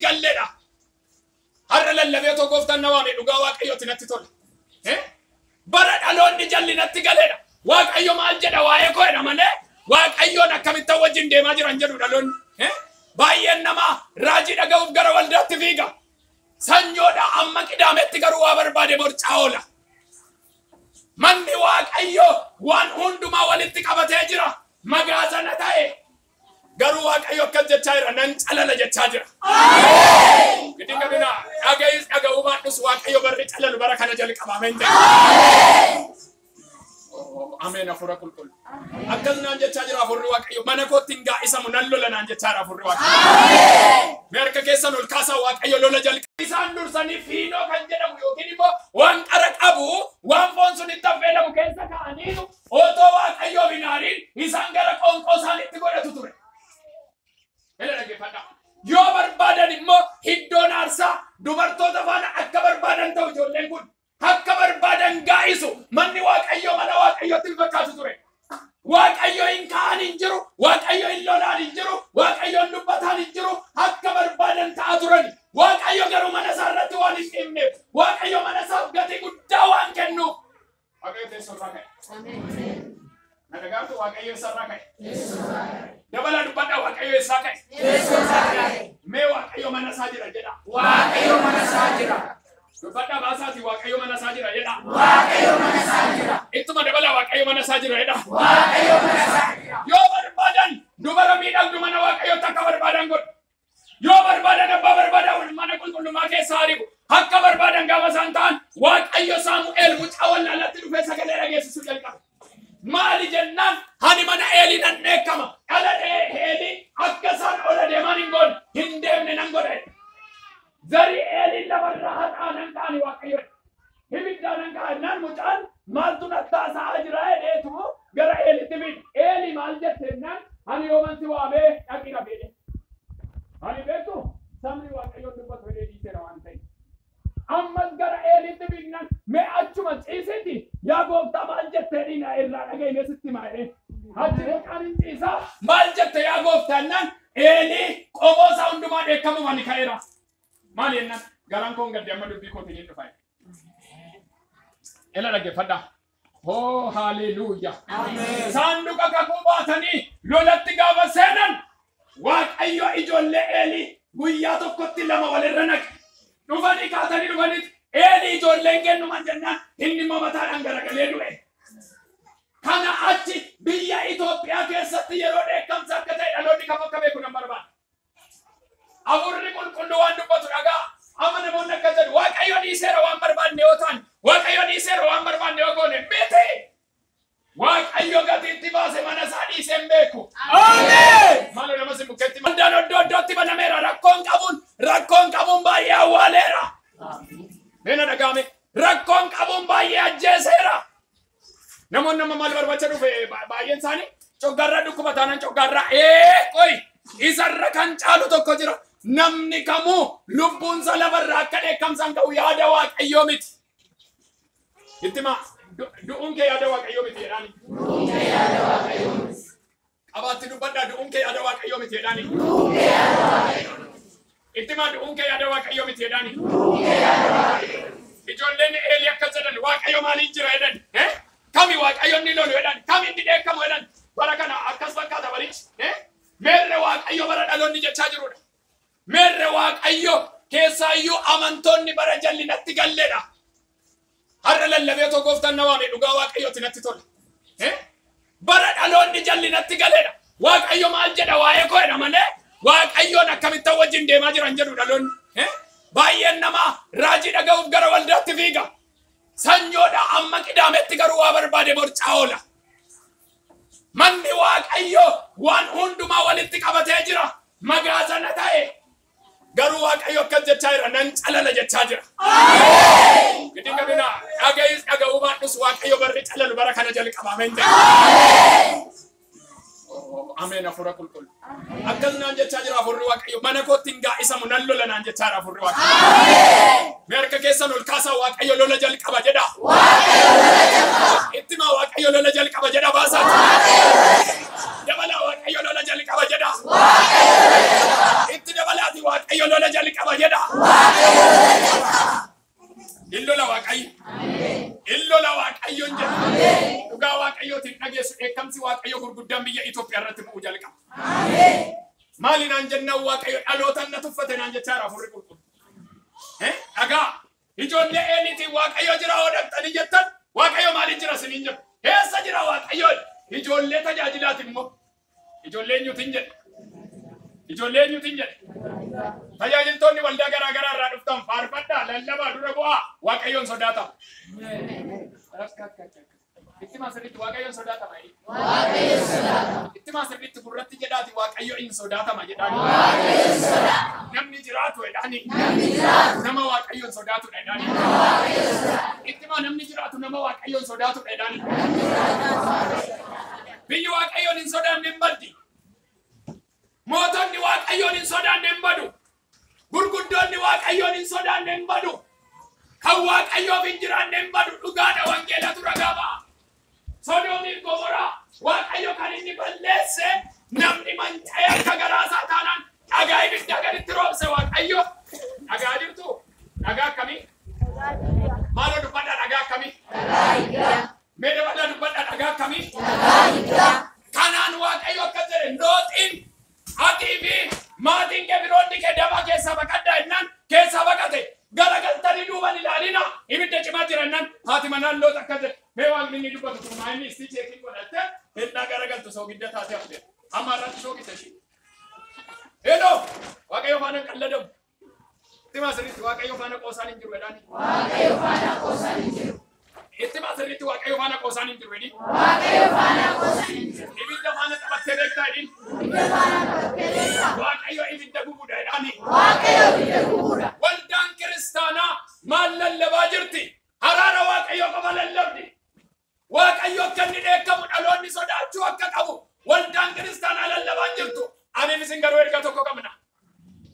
galleedha. Har'a lallabee tokkooftan nawaame dhugaa waaqayyooti natti tola. Bara dhaloonni jallinatti galeedha. Waaqayyo maal jedha waa'ee koodha malee waaqayyoon akkamitti wajjin deemaa jiran jedhu dhaloonni. Baay'een namaa raajii dhaga'uuf gara waldaatti fiiga. Sanyoodha amma qidaametti garuu waa barbaade borcaa oola. Manni waaqayyo waan hundumaa walitti qabatee jira. Magaazana ta'e. Garuu waaqayyo akkas jechaa jira nan calala jechaa jira. Gidin qabina dhaga'is dhaga'uu baadhus waaqayyo barri calalu bara kana jalqabameen jedha. Ameen afura qulqullu. Akkas naan jechaa jira afurri waaqayyo mana kootti hin gaa'isa nan lola naan jechaa jira afurri waaqayyo. Meerka keessan ol kaasaa waaqayyo lola jalqaba. Isaan dursanii fiinoo kan jedhamu yookiin immoo waan qara qabu waan foon sun itti affeelamu keessa kaa'aniitu otoo waaqayyoo hin aariin isaan gara qoonqoo isaaniitti godhatu ture. Yoo barbaadan immoo iddoon aarsaa dubartoota faana akka barbaadan ta'u ijoolleen kun akka barbaadan gaa'isu manni waaqayyoo mana waaqayyootti hin fakkaatu ture. Waaqayyo hin ka'an hin jiru, waaqayyo hin lolaan hin jiru, waaqayyo hin dubbataan hin jiru, akka barbaadan ta'a turan. Waaqayyo garuu mana isaa irratti waan hin dhimneef, waaqayyo mana isaaf gatii guddaa waan kennuuf. Waaqayyo teessoo irraa ka'e. Nadagaatu waaqayyo isarraa ka'e. Dabala dubbadhaa waaqayyo isaa ka'e. Mee waaqayyo mana isaa jira jedha. Waaqayyo mana isaa jira. Dubbadhaa baasaati waaqayyo mana isaa jira jedha. Waaqayyo mana isaa jira. Ittuma dabala waaqayyo mana isaa jira jedha. Waaqayyo mana isaa jira. Yoo barbaadan dubara miidhagdu mana waaqayyotti akka barbaadan godhu. Yoo barbaadan abbaa barbaadan mana qulqullummaa keessa ari'u. Akka barbaadan gaafa isaan ta'an waaqayyo Saamu'eel mucaa wallaalatti dhufee sagalee dhageessisuu jalqabe. Maali jennaan hani mana Eelii nan dheekkama. Dhala Eelii akka isaan ola deeman hin deemne nan godhe. Zari Eelii lafarraa haxaanan ka'ani waaqayyo. Ibiddaanan ka'annaan mucaan maaltu nattaasaa jira jedheetu gara Eeliitti fiide. Eelii maal jettennaan hani yoomansi waamee dhaqina fiide. Hani beektu sabni waaqayyoon dubbatu jedhee dhiiseera waan ta'eef. Ammas gara Eeliitti fiignaan mee achuma ciisiti yaa gooftaa maal jettee na irraa dhaga'ine sitti maa'ee. Achi mucaan hin ciisaa maal jette yaa gooftaannaan Eelii qomoo isaa hundumaa dheekkamu ani ka'eera. Maal jennaan garaan koon gaddi amma dubbii kootiin hin dhufa. Ela dhaggeeffadhaa. Oh haleluuyaa. Saanduqa kakuu baatanii lolatti gaafa seenan waaqayyo ijoollee Eelii guyyaa tokkotti lama walirra naqe. Dhufanii kaatanii dhufanii Eelii ijoolleen kennuman jennaan inni immoo mataadhaan garagalee du'e. Kana achi biyya Itoophiyaa keessatti yeroo dheekkamsa akka ta'e dhaloonni kam akka beeku nan barbaada. Afurri qulqulluu waan dubbatu dhagaa. Amma namoonni akka jedhu waaqayyo dhiiseera waan barbaanne yoo ta'an waaqayyo dhiiseera waan barbaanne yoo goone miti. Waaqayyo gatiitti baase mana isaa dhiisee hin beeku. Ameen. Maaloo nama si bukkeetti mandaan iddootti banameera rakkoon qabuun baay'ee awwaaleera. Beena dhagaame rakkoon qabuun baay'ee ajjeeseera. Namoonni nama maal barbaacha dhufe baay'een isaanii coggarraa dhukkuba taanaan coggarraa qoy isarra kan caalu tokko jira. Namni kamuu lubbuunsa lafarraa akka dheekkamsaan ka'u yaada waaqayyoo miti. Ittima du'uun kee yaada waaqayyoo miti jedhaani. Du'uun kee yaada waaqayyoo miti. Qabaatti dubbadhaa du'uun kee yaada waaqayyoo miti jedhaani. Du'uun kee yaada waaqayyoo miti. Ittima du'uun kee yaada waaqayyoo miti jedhaani. Du'uun kee yaada waaqayyoo miti. Ijoolleen Eelii akka jedhan waaqayyo maaliin jira jedhan. Kami waaqayyoon ni lolu jedhan. Kami inni dheekkamu jedhan. Bara kana akkas fakkaata barichi. Meerre waaqayyo bara dhaloonni jechaa jirudha. Meerre waaqayyo keessaayyuu amantoonni bara jallinatti galleedha. Har'a lallabee tokkooftan nawaame dhugaa waaqayyooti natti tola. Bara dhaloonni jallinatti galeedha. Waaqayyo maal jedha waa'ee koodha malee waaqayyoon akkamitti wajjin deemaa jiran jedhu dhaloonni. Baay'een namaa raajii dhaga'uuf gara waldaatti fiiga. Sanyoodha amma qidaametti garuu waa barbaade borcaa oola. Manni waaqayyo waan hundumaa walitti qabatee jira. Magaazana ta'e. Garuu waaqayyo akkas jechaa jira nan calala jechaa jira. Gidin qabina dhaga'is dhaga'uu baadhus waaqayyo barri calalu bara kana jalqabameen jedha. Ameen afura qulqullu. Akkas naan jechaa jira afurri waaqayyo mana kootti hin gaa'isamu nan lola naan jechaa jira afurri waaqayyo. Meerka keessan ol kaasaa waaqayyo lola jalqaba jedha. Ittima waaqayyo lola jalqaba jedha baasaati. Dabala waaqayyo lola jalqaba jedha. Itti dabalaati waaqayyo lola jalqaba jedha. Illola waaqayyo. Illola waaqayyo jedha. Dhugaa waaqayyootiin dhageessu eekamsi waaqayyo gurguddaan biyya Itoophiyaa irratti bu'u jalqaba. Maali naan jennaan waaqayyo dhalootaan na tuffate naan jechaadha furri qulqullu. Dhagaa ijoollee eeliitiin waaqayyo jira oodhattanii jettan waaqayyo maaliin jira siniin jedhu. Eessa jira waaqayyo? Ijoollee tajaajilaati immoo. Ijoollee eenyuutiin jedhe? Ijoollee eenyuutiin jedhe? Tajaajiltoonni waldaa garaa garaa irraa dhuftan faarfadhaa lallabaa dura bu'aa waaqayyoon sodaatama. Itti maasirriitti waaqayyoon sodaatama. Waaqayyoon sodaatama. Itti maasirriitti gurratti jedhaati waaqayyo in sodaatama jedhaani. Waaqayyoon sodaatama. Namni jiraatu jedhaani. Namni jiraatu. Nama waaqayyoon sodaatu jedhaani. Waaqayyoon sodaatu. Itti maa namni jiraatu nama waaqayyoon sodaatu jedhaani. Biyyi waaqayyoon hin sodaanne hin baddi. Mootonni waaqayyoon hin sodaanne hin badu. Gurguddoonni waaqayyoon hin sodaanne hin badu. Kan waaqayyoof hin jiraanne hin badu. Dhugaadha wangeelatu ragaa ba'a. Sodoomiif Gomoraa waaqayyo kan inni balleesse namni manca'ee akka garaasaa taanaan dhagaa ibidda gaditti roobse waaqayyo. Dhagaa jirtu? Dhagaa akkamii? Maaloo dubbadha dhagaa akkamii? Mee dabalaa dubbadha dhagaa akkamii? Kanaan waaqayyo akka jedhe Looxiin atii fi maatiin kee firoonni kee daba keessaa baqadhaa jennaan keessaa baqate garagaltanii duuban ilaalina ibidda cimaa jirannaan haati manaan Loox akka jedhe mee waaqni inni dubbatu kun inni isti cheekiin godhatte hennaa garagaltu soogidda taatee hafte amma irratti soogidda ishee. Hello waaqayyo faana qalladamu. Itti maasirriitti waaqayyo faana qoosaan hin jiru jedhaani. Waaqayyo faana qoosaan hin jiru. Itti maasirriitti waaqayyo faana qoosaan hin jiru jedhi. Waaqayyo faana qoosaan hin jiru. Ibidda faana qabattee beektaa jedhin. Ibidda faana qabattee beektaa. Waaqayyo ibidda gubuudha jedhaani. Waaqayyo ibidda gubuudha. Waldaan kiristaanaa maal lallabaa jirti? Araara waaqayyo qaba lallabdi. Waaqayyo akka inni dheekkamu dhaloonni sodaachuu akka qabu waldaan kiristaanaa lallabaan jirtu. Ani isin garuu erga tokko qabna.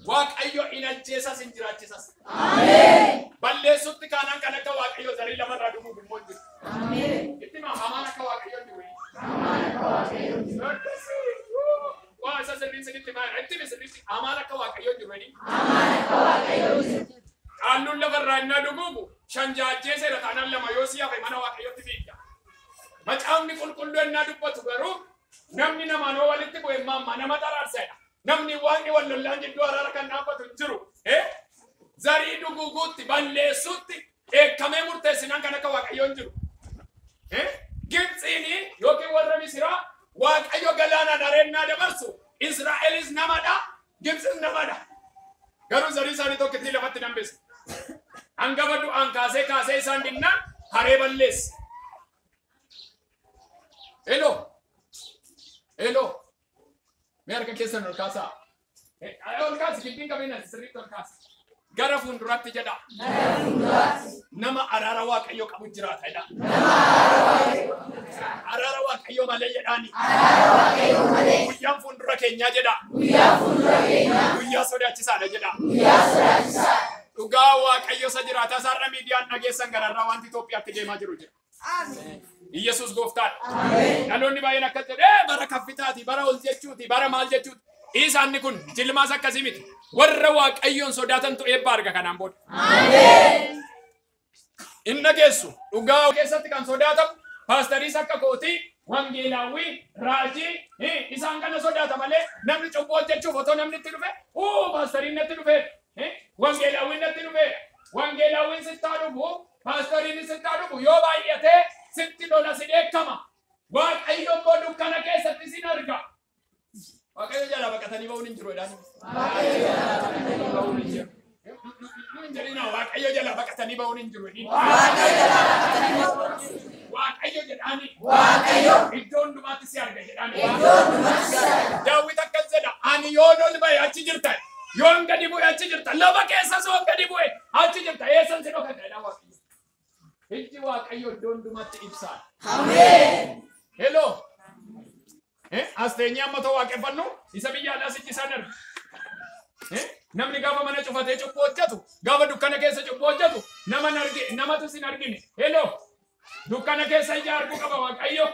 Waaqayyo in ajjeesas hin jiraachisas. Ameen. Balleessutti kaanaan kan akka waaqayyo zarii lamarraa dhumuuf immoo jiru. Ameen. Itti maa hamaan akka waaqayyo jiru. Hamaan akka waaqayyo jiru. Waa isa sirriin sinitti maa itti sirriitti hamaan akka waaqayyo jiru. Hamaan akka waaqayyo jiru. Qaalluun lafarraa innaa dhuguugu shan jaajjeeseera taanaan lama yoo si hafe mana waaqayyotti fiigda. Macaafni qulqulluu innaa dubbatu garuu namni namaanoo walitti bu'e mamma nama xaraarseedha. Namni waaqni wal lollaan jidduu araara kan dhaabbatu hin jiru. Zarii dhuguuguutti balleessuutti eekkamee murteessinaan kan akka waaqayyoon jiru. Gibxiini yookiin warra Misiraa waaqayyo galaanaan areennaa dabarsu. Israa'elis namadha. Gibxis namadha. Garuu zarii isaanii tokkitti lafatti dambisa. Hangafa du'aan kaasee isaan dinnaan haree balleesse. Hello. Mee harka keessan ol kaasaa. Ol kaasi gibbiin qabeenya sirriitti ol kaasa. Gara fuulduraatti jedha. Nama araara waaqayyo qabu jiraata jedha. Araara waaqayyo malee jedhaani. Guyyaan fuuldura keenyaa jedha. Guyyaa sodaachisaadha jedha. Dhugaa waaqayyo isa jiraata isaarra miidiyaan dhageessan gararraa wanti Itoophiyaatti deemaa jiru jira. Yesus gooftaadha. Dhaloonni baay'een akka jedhe bara kaffitaati, bara ol jechuuti, bara maal jechuuti. Isaanni kun jilmaas akkasii miti. Warra waaqayyoon sodaatantu eebba arga kanaan booda. Inni dhageessu dhugaa keessatti kan sodaatamu paastariis akka kootii wangeelaawwii raajii isaan kana sodaata malee namni cubbuu hojjechuuf otoo namni itti dhufe paastariin natti dhufe wangeelaawwiin natti dhufe wangeelaawwiin sittaa dhufu paastariin sittaa dhufu yoo baay'ate sitti lola si dheekkama. Waaqayyo immoo dukkana keessatti sin arga. Waaqayyo jala baqatanii ba'uun hin jiru jedhani. Waaqayyo jala baqatanii ba'uun hin jiru. Waaqayyo jala baqatanii ba'uun hin jiru. Waaqayyo jedhani. Waaqayyo iddoo hundumaatti si arga jedhani. Daawit akkas jedha ani yoon ol ba'e achi jirta. Yoon gadi bu'e achi jirta. Lafa keessas yoon gadi bu'e achi jirta. Eessan si dhokata jedha Waaqayyo. Ijji waaqayyo iddoo hundumaatti ibsaa. Ameen. Hello. Asteenyaa amma ta'u waaqeffannu isa biyya alaa sichisan arga. Namni gaafa mana cufatee cubbuu hojjetu, gaafa dukkana keessa cubbuu hojjetu, namatu sin argine. Hello. dukkana keessa ija arguu qaba Waaqayyo.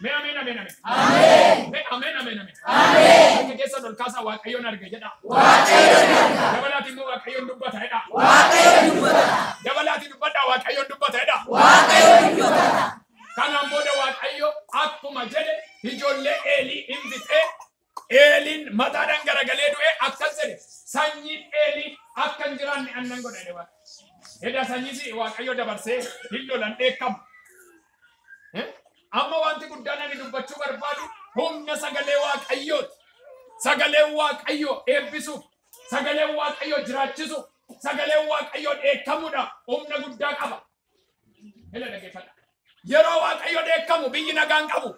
Mee ameen ameen ameen. Mee ameen ameen ameen. Akka keessa ol kaasaa Waaqayyoon arge jedha. Dabalaati immoo Waaqayyoon dubbata jedha. Dabalaati dubbadha Waaqayyoon dubbata jedha. Kanaan booda Waaqayyo akkuma jedhe ijoollee Eelii invitee Eeliin mataadhaan garagalee du'e akkas jedhe sanyiin Eelii akka hin jiraanne annan godha jedhe Waaqayyo. Eda sanyisi Waaqayyo dabarsee hin lolan dheekkamu. Amma wanti guddaan ani dubbachuu barbaadu humna sagalee Waaqayyooti. Sagaleen Waaqayyo eebbisuuf, sagaleen Waaqayyo jiraachisuuf, sagaleen Waaqayyo dheekkamuudha humna guddaa qaba. Ela dhaggeeffadha. Yeroo Waaqayyo dheekkamu biyyi nagaan qabu.